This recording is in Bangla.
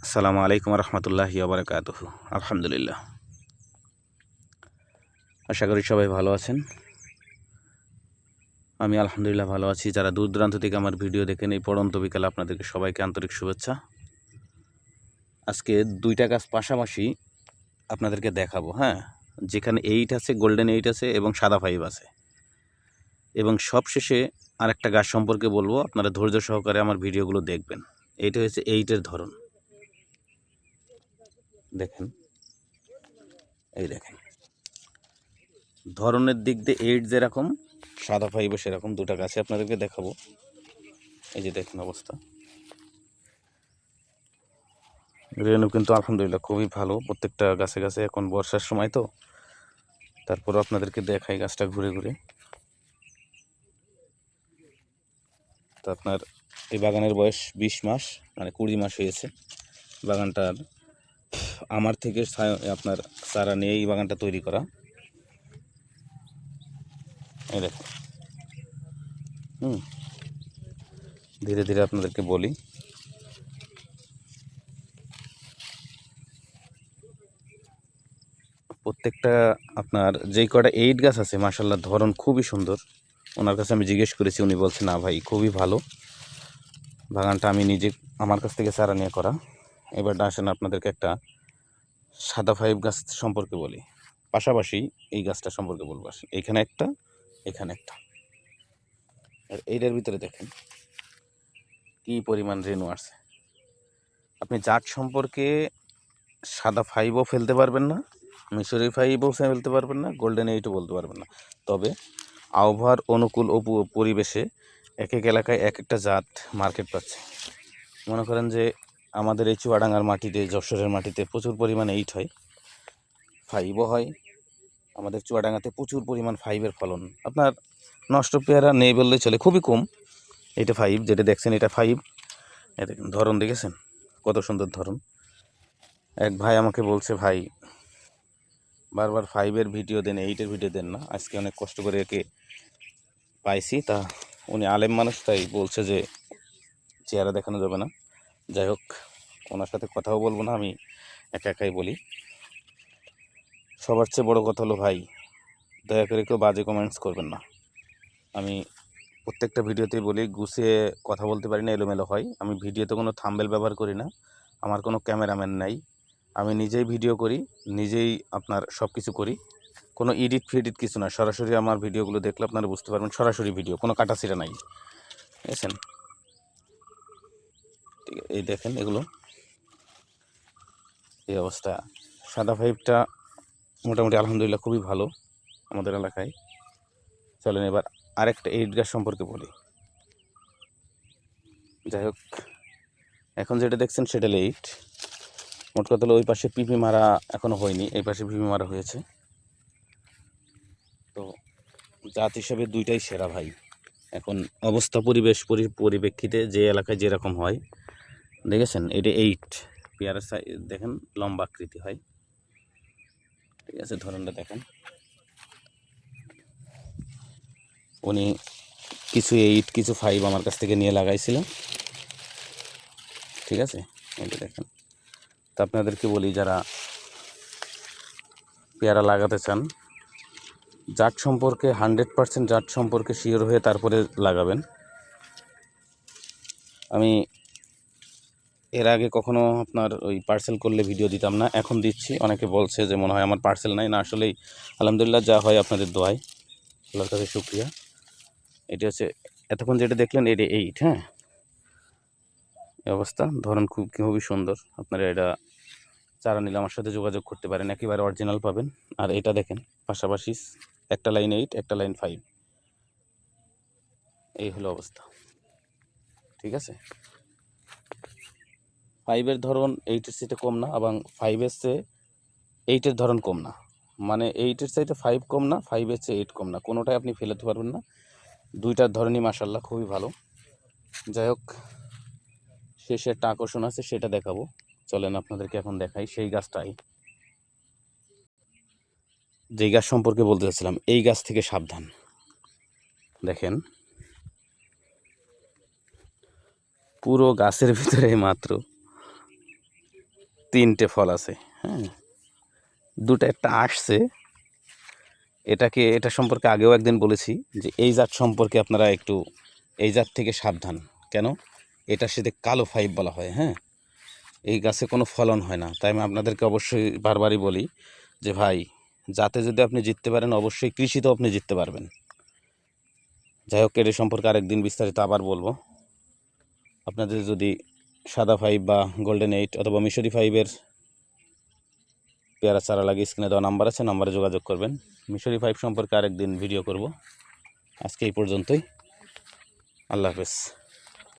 আসসালামু আলাইকুম রহমতুল্লাহি ওবরাকাতুহ। আলহামদুলিল্লাহ, আশা করি সবাই ভালো আছেন। আমি আলহামদুলিল্লাহ ভালো আছি। যারা দূর দূরান্ত থেকে আমার ভিডিও দেখেন, এই পড়ন্ত বিকালে আপনাদেরকে সবাইকে আন্তরিক শুভেচ্ছা। আজকে দুইটা গাছ পাশাপাশি আপনাদেরকে দেখাবো। হ্যাঁ, যেখানে 8 আছে, গোল্ডেন 8 আছে এবং সাদা 5 আছে, এবং সবশেষে আরেকটা গাছ সম্পর্কে বলবো। আপনারা ধৈর্য সহকারে আমার ভিডিওগুলো দেখবেন। এইটা হচ্ছে 8-এর ধরন। দেখেন, এই দেখেন, ধরনের দিক দিয়ে 8 যেরকম, সাদা 5-ও সেরকম। দুটা গাছে আপনাদেরকে দেখাবো। এই যে দেখেন অবস্থা, রেনু কিন্তু আলহামদুলিল্লাহ খুবই ভালো। প্রত্যেকটা গাছে গাছে, এখন বর্ষার সময় তো, তারপরও আপনাদেরকে দেখাই গাছটা ঘুরে ঘুরে। তো আপনার এই বাগানের বয়স 20 মাস, মানে 20 মাস হয়েছে। বাগানটার আমার থেকে আপনার চারা নিয়ে এই বাগানটা তৈরি করা। এই দেখেন, ধীরে ধীরে আপনাদেরকে বলি। প্রত্যেকটা আপনার যেই কটা 8 গাছ আছে, মাশাআল্লাহ ধরন খুবই সুন্দর। ওনার কাছে আমি জিজ্ঞেস করেছি, উনি বলছে না ভাই খুবই ভালো। বাগানটা আমি নিজে আমার কাছ থেকে চারা নিয়ে করা। এবার আসেন আপনাদেরকে একটা সাদা 5 গাছ সম্পর্কে বলি, পাশাপাশি এই গাছটা সম্পর্কে বলবো। আসেন, এইখানে একটা, এখানে একটা, আর এইটার ভিতরে দেখেন কি পরিমাণ রেনু আছে। আপনি জাত সম্পর্কে সাদা 5ও ফেলতে পারবেন না, মিশরি 5ও ফেলতে পারবেন না, গোল্ডেন 8ও বলতে পারবেন না। তবে আবহাওয়ার অনুকূল ও পরিবেশে এক এক এলাকায় এক একটা জাত মার্কেট পাচ্ছে। মনে করেন যে আমাদের এই চুয়াডাঙ্গার মাটিতে, যশোরের মাটিতে প্রচুর পরিমাণে 8 হয়, 5ও হয়। আমাদের চুয়াডাঙ্গাতে প্রচুর পরিমাণ 5-এর ফলন। আপনার নষ্ট পেয়ারা নেই বললেই চলে, খুবই কম। এটা 5, যেটা দেখছেন এটা 5। এটা ধরন দেখেছেন কত সুন্দর ধরন। এক ভাই আমাকে বলছে, ভাই বারবার 5-এর ভিডিও দেন, 8-এর ভিডিও দেন না। আজকে অনেক কষ্ট করে একে পাইছি। তা উনি আলেম মানুষ, তাই বলছে যে চেহারা দেখানো যাবে না। যাই হোক, ওনার সাথে কথাও বলবো না, আমি একা একাই বলি। সবার চেয়ে বড় কথা হলো ভাই, দয়া করে কেউ বাজে কমেন্টস করবেন না। আমি প্রত্যেকটা ভিডিওতেই বলি, গুছিয়ে কথা বলতে পারি না, এলোমেলো হয়। আমি ভিডিওতে কোনো থাম্বনেল ব্যবহার করি না, আমার কোনো ক্যামেরাম্যান নাই। আমি নিজেই ভিডিও করি, নিজেই আপনার সব কিছু করি। কোনো এডিট ফিডিট কিছু না, সরাসরি আমার ভিডিওগুলো দেখলে আপনারা বুঝতে পারবেন সরাসরি ভিডিও, কোনো কাটাছিড়া নাই। বুঝেছেন? ঠিক, এই দেখেন এগুলো, এই অবস্থা। সাদা 5টা মোটামুটি আলহামদুলিল্লাহ খুবই ভালো আমাদের এলাকায়। চলেন এবার আরেকটা 8 গাছ সম্পর্কে বলি। যাই হোক, এখন যেটা দেখছেন সেটা 8। মোট কথা হলো ওই পাশে পিপি মারা এখনো হয়নি, এই পাশে পিপি মারা হয়েছে। তো জাত হিসেবে দুইটাই সেরা ভাই। এখন অবস্থা পরিবেশ পরিপ্রেক্ষিতে যে এলাকায় যেরকম হয়, দেখেছেন এটা 8। পেয়ারার সাইজ দেখেন, লম্বা আকৃতি হয়। ঠিক আছে, ধরনটা দেখেন। উনি কিছু 8 কিছু 5 আমার কাছ থেকে নিয়ে লাগাইছিলেন। ঠিক আছে, এটা দেখেন। তো আপনাদেরকে বলি, যারা পেয়ারা লাগাতে চান, জাত সম্পর্কে 100% জাত সম্পর্কে শিওর হয়ে তারপরে লাগাবেন। আমি এর আগে কখনো আপনার ওই পার্সেল করলে ভিডিও দিতাম না, এখন দিচ্ছি। অনেকে বলছে যে মনে হয় আমার পার্সেল নাই, না আসলেই আলহামদুলিল্লাহ যা হয় আপনাদের দোয়ায়, আল্লাহর কাছে শুকরিয়া। এটা হচ্ছে এতক্ষণ যেটা দেখলেন, এটা 8। হ্যাঁ, এই অবস্থা, ধরন খুবই সুন্দর। আপনারা এটা চারা নিলে আমার সাথে যোগাযোগ করতে পারেন, একেবারে অরিজিনাল পাবেন। আর এটা দেখেন পাশাপাশি, একটা লাইন 8, একটা লাইন 5, এই হলো অবস্থা। ঠিক আছে, 5-এর ধরন 8-এর চাইতে কম না, এবং 5-এর চেয়ে 8-এর ধরন কম না। মানে 8-এর চাইতে 5 কম না, 5-এর চেয়ে 8 কম না, কোনোটাই আপনি ফেলতে পারবেন না। দুইটার ধরনই মাশাআল্লাহ খুবই ভালো। যাই হোক, শেষে একটা আকর্ষণ আছে, সেটা দেখাবো। চলেন আপনাদেরকে এখন দেখাই সেই গাছটাই, যেই গাছ সম্পর্কে বলতে চাচ্ছিলাম। এই গাছ থেকে সাবধান। দেখেন, পুরো গাছের ভিতরে মাত্র 3টে ফল আছে, হ্যাঁ, 2টা একটা আসছে। এটা সম্পর্কে আগেও একদিন বলেছি যে এই জাত সম্পর্কে আপনারা একটু এই জাত থেকে সাবধান। কেন? এটার সাথে কালো 5 বলা হয়। হ্যাঁ, এই গাছে কোনো ফলন হয় না। তাই আমি আপনাদেরকে অবশ্যই বারবারই বলি যে ভাই, যাতে যদি আপনি জিততে পারেন, অবশ্যই কৃষিতেও আপনি জিততে পারবেন। যাই হোক, এর সম্পর্কে আরেকদিন বিস্তারিত আবার বলবো। আপনাদের যদি সাদা 5 বা গোল্ডেন 8 অথবা মিশরি 5-এর পেয়ারা চারা লাগিয়ে স্ক্রিনে দেওয়া নাম্বার আছে, নাম্বারে যোগাযোগ করবেন। মিশরি 5 সম্পর্কে আরেকদিন ভিডিও করব। আজকে এই পর্যন্তই। আল্লাহ হাফেজ।